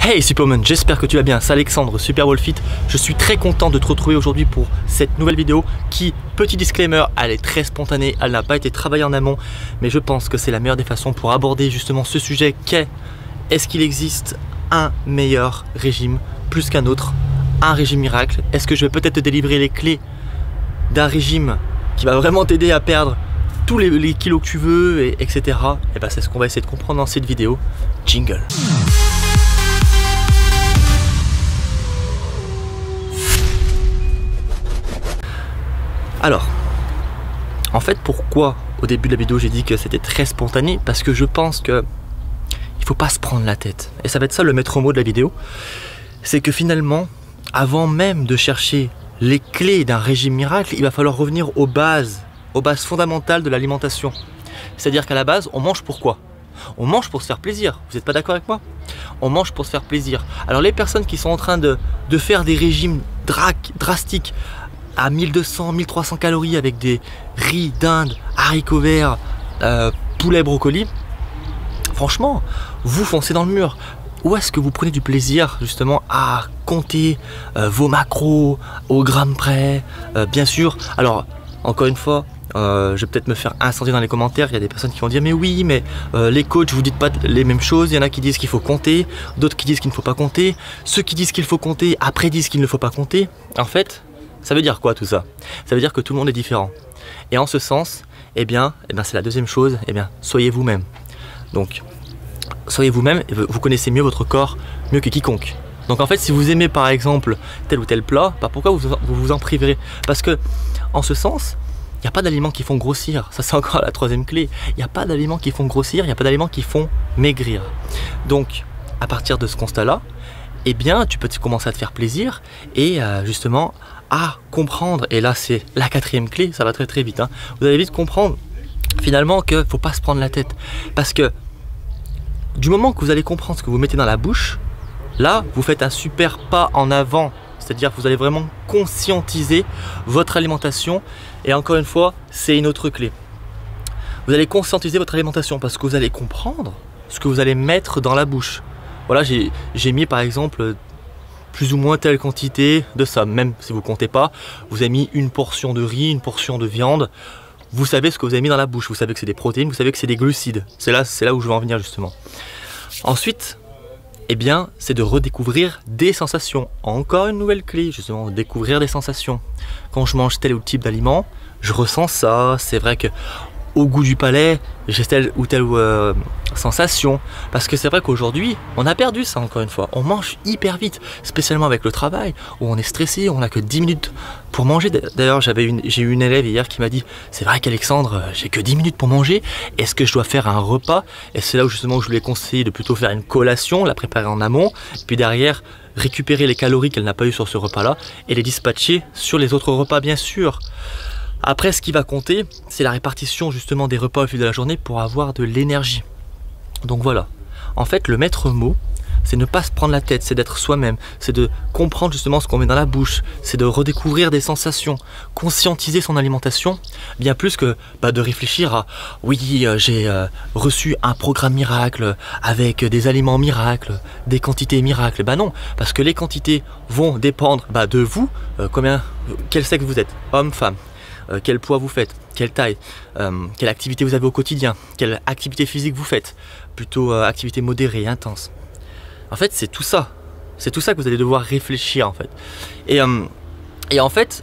Hey Superman, j'espère que tu vas bien, c'est Alexandre, Superwolfit. Je suis très content de te retrouver aujourd'hui pour cette nouvelle vidéo qui, petit disclaimer, elle est très spontanée, elle n'a pas été travaillée en amont, mais je pense que c'est la meilleure des façons pour aborder justement ce sujet qu'est: est-ce qu'il existe un meilleur régime plus qu'un autre, un régime miracle? Est-ce que je vais peut-être te délivrer les clés d'un régime qui va vraiment t'aider à perdre tous les kilos que tu veux, etc. Et ben c'est ce qu'on va essayer de comprendre dans cette vidéo. Jingle. Alors, en fait, pourquoi au début de la vidéo j'ai dit que c'était très spontané? Parce que je pense que il faut pas se prendre la tête. Et ça va être ça le maître mot de la vidéo. C'est que finalement, avant même de chercher les clés d'un régime miracle, il va falloir revenir aux bases fondamentales de l'alimentation. C'est-à-dire qu'à la base, on mange pourquoi? On mange pour se faire plaisir. Vous n'êtes pas d'accord avec moi? On mange pour se faire plaisir. Alors les personnes qui sont en train de faire des régimes drastiques à 1200, 1300 calories avec des riz, dinde, haricots verts, poulet, brocoli, franchement, vous foncez dans le mur. Où est-ce que vous prenez du plaisir justement à compter vos macros au gramme près? Bien sûr, alors encore une fois, je vais peut-être me faire incendier dans les commentaires. Il y a des personnes qui vont dire mais oui, mais les coachs vous dites pas les mêmes choses. Il y en a qui disent qu'il faut compter, d'autres qui disent qu'il ne faut pas compter. Ceux qui disent qu'il faut compter après disent qu'il ne faut pas compter. En fait, ça veut dire quoi tout ça? Ça veut dire que tout le monde est différent. Et en ce sens, eh bien c'est la deuxième chose, soyez vous-même. Donc, soyez vous-même et vous connaissez mieux votre corps, mieux que quiconque. Donc en fait, si vous aimez par exemple tel ou tel plat, pourquoi vous en priverez? Parce que, en ce sens, il n'y a pas d'aliments qui font grossir. Ça, c'est encore la troisième clé. Il n'y a pas d'aliments qui font grossir, il n'y a pas d'aliments qui font maigrir. Donc, à partir de ce constat-là, eh bien, tu peux commencer à te faire plaisir et justement à comprendre, et là c'est la quatrième clé, ça va très très vite, hein. Vous allez vite comprendre finalement qu'il ne faut pas se prendre la tête. Parce que du moment que vous allez comprendre ce que vous mettez dans la bouche, là vous faites un super pas en avant. C'est-à-dire que vous allez vraiment conscientiser votre alimentation. Et encore une fois, c'est une autre clé. Vous allez conscientiser votre alimentation parce que vous allez comprendre ce que vous allez mettre dans la bouche. Voilà, j'ai mis par exemple plus ou moins telle quantité de ça. Même si vous ne comptez pas, vous avez mis une portion de riz, une portion de viande. Vous savez ce que vous avez mis dans la bouche. Vous savez que c'est des protéines, vous savez que c'est des glucides. C'est là où je veux en venir justement. Ensuite, eh bien, c'est de redécouvrir des sensations. Encore une nouvelle clé, justement, découvrir des sensations. Quand je mange tel ou tel type d'aliment, je ressens ça. C'est vrai que au goût du palais, j'ai telle ou telle sensation. Parce que c'est vrai qu'aujourd'hui, on a perdu ça encore une fois. On mange hyper vite, spécialement avec le travail, où on est stressé, on n'a que 10 minutes pour manger. D'ailleurs, j'ai eu une élève hier qui m'a dit « C'est vrai qu'Alexandre, j'ai que 10 minutes pour manger. Est-ce que je dois faire un repas ?» Et c'est là où justement je lui ai conseillé de plutôt faire une collation, la préparer en amont, puis derrière récupérer les calories qu'elle n'a pas eu sur ce repas-là et les dispatcher sur les autres repas, bien sûr. Après, ce qui va compter, c'est la répartition justement des repas au fil de la journée pour avoir de l'énergie. Donc voilà, en fait le maître mot, c'est ne pas se prendre la tête, c'est d'être soi-même, c'est de comprendre justement ce qu'on met dans la bouche, c'est de redécouvrir des sensations, conscientiser son alimentation, bien plus que de réfléchir à « oui, j'ai reçu un programme miracle avec des aliments miracles, des quantités miracles ». Non, parce que les quantités vont dépendre de vous, quel sexe vous êtes, homme, femme. Quel poids vous faites, quelle taille, quelle activité vous avez au quotidien, quelle activité physique vous faites, plutôt activité modérée, intense. En fait, c'est tout ça que vous allez devoir réfléchir en fait. Et en fait,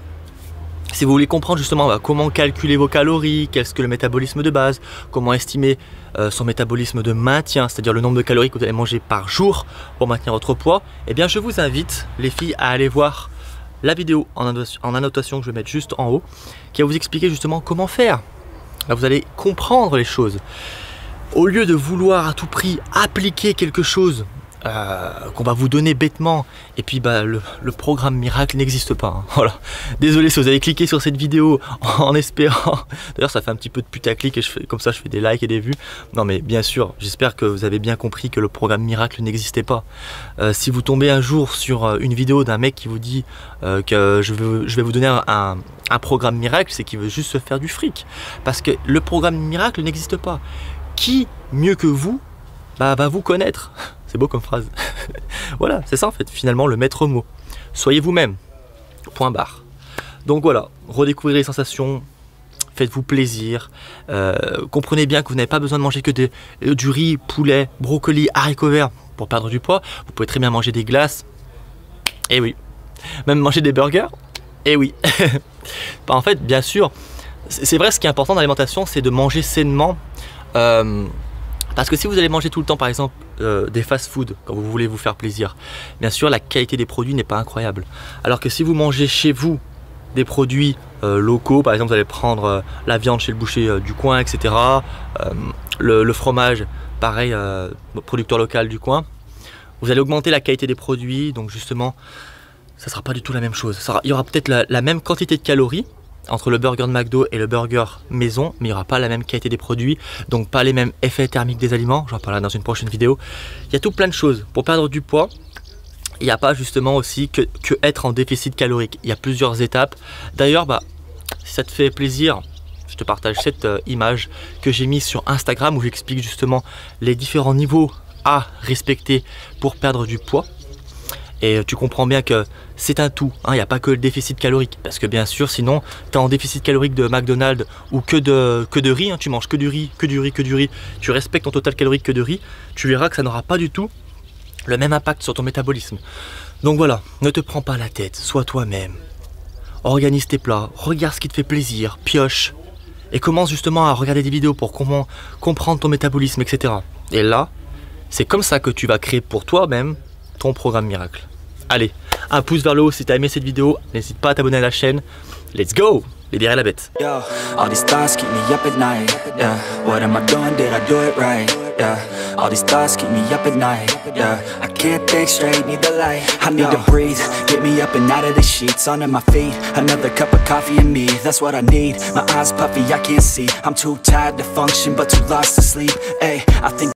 si vous voulez comprendre justement comment calculer vos calories, qu'est-ce que le métabolisme de base, comment estimer son métabolisme de maintien, c'est-à-dire le nombre de calories que vous allez manger par jour pour maintenir votre poids, eh bien je vous invite les filles à aller voir la vidéo en annotation que je vais mettre juste en haut, qui va vous expliquer justement comment faire. Là, vous allez comprendre les choses. Au lieu de vouloir à tout prix appliquer quelque chose qu'on va vous donner bêtement, et puis le programme miracle n'existe pas, hein. Voilà. Désolé si vous avez cliqué sur cette vidéo en espérant. D'ailleurs ça fait un petit peu de putaclic et comme ça je fais des likes et des vues. Non mais bien sûr, j'espère que vous avez bien compris que le programme miracle n'existait pas. Si vous tombez un jour sur une vidéo d'un mec qui vous dit que je vais vous donner un programme miracle, c'est qu'il veut juste se faire du fric. Parce que le programme miracle n'existe pas. Qui mieux que vous va vous connaître? C'est beau comme phrase. Voilà, c'est ça en fait, finalement le maître mot. Soyez vous-même, point barre. Donc voilà, redécouvrez les sensations, faites-vous plaisir, comprenez bien que vous n'avez pas besoin de manger que du riz, poulet, brocoli, haricots verts pour perdre du poids. Vous pouvez très bien manger des glaces, et oui, même manger des burgers, et oui. En fait, bien sûr, c'est vrai, ce qui est important dans l'alimentation, c'est de manger sainement. Parce que si vous allez manger tout le temps, par exemple, des fast-food, quand vous voulez vous faire plaisir, bien sûr, la qualité des produits n'est pas incroyable. Alors que si vous mangez chez vous des produits locaux, par exemple, vous allez prendre la viande chez le boucher du coin, etc. Le fromage, pareil, producteur local du coin. Vous allez augmenter la qualité des produits, donc justement, ça ne sera pas du tout la même chose. Il y aura peut-être la même quantité de calories entre le burger de McDo et le burger maison, mais il n'y aura pas la même qualité des produits, donc pas les mêmes effets thermiques des aliments. J'en parlerai dans une prochaine vidéo. Il y a tout plein de choses. Pour perdre du poids, il n'y a pas justement aussi que être en déficit calorique. Il y a plusieurs étapes. D'ailleurs, si ça te fait plaisir, je te partage cette image que j'ai mise sur Instagram où j'explique justement les différents niveaux à respecter pour perdre du poids. Et tu comprends bien que c'est un tout, il n'y a pas que le déficit calorique. Parce que bien sûr, sinon, tu es en déficit calorique de McDonald's ou que de riz, tu manges que du riz, tu respectes ton total calorique que de riz, tu verras que ça n'aura pas du tout le même impact sur ton métabolisme. Donc voilà, ne te prends pas la tête, sois toi-même. Organise tes plats, regarde ce qui te fait plaisir, pioche. Et commence justement à regarder des vidéos pour comprendre ton métabolisme, etc. Et là, c'est comme ça que tu vas créer pour toi-même ton programme miracle. Allez, un pouce vers le haut si tu as aimé cette vidéo. N'hésite pas à t'abonner à la chaîne. Let's go, les derrière la bête. Yo, all these thoughts keep me up at night. Yeah, what am I doing? Did I do it right? Yeah, all these thoughts keep me up at night. Yeah, I can't think straight, need the light. I need to breathe, get me up and out of the sheets, onto my feet. Another cup of coffee and me, that's what I need. My eyes puffy, I can't see. I'm too tired to function, but too lost to sleep. Ay, I think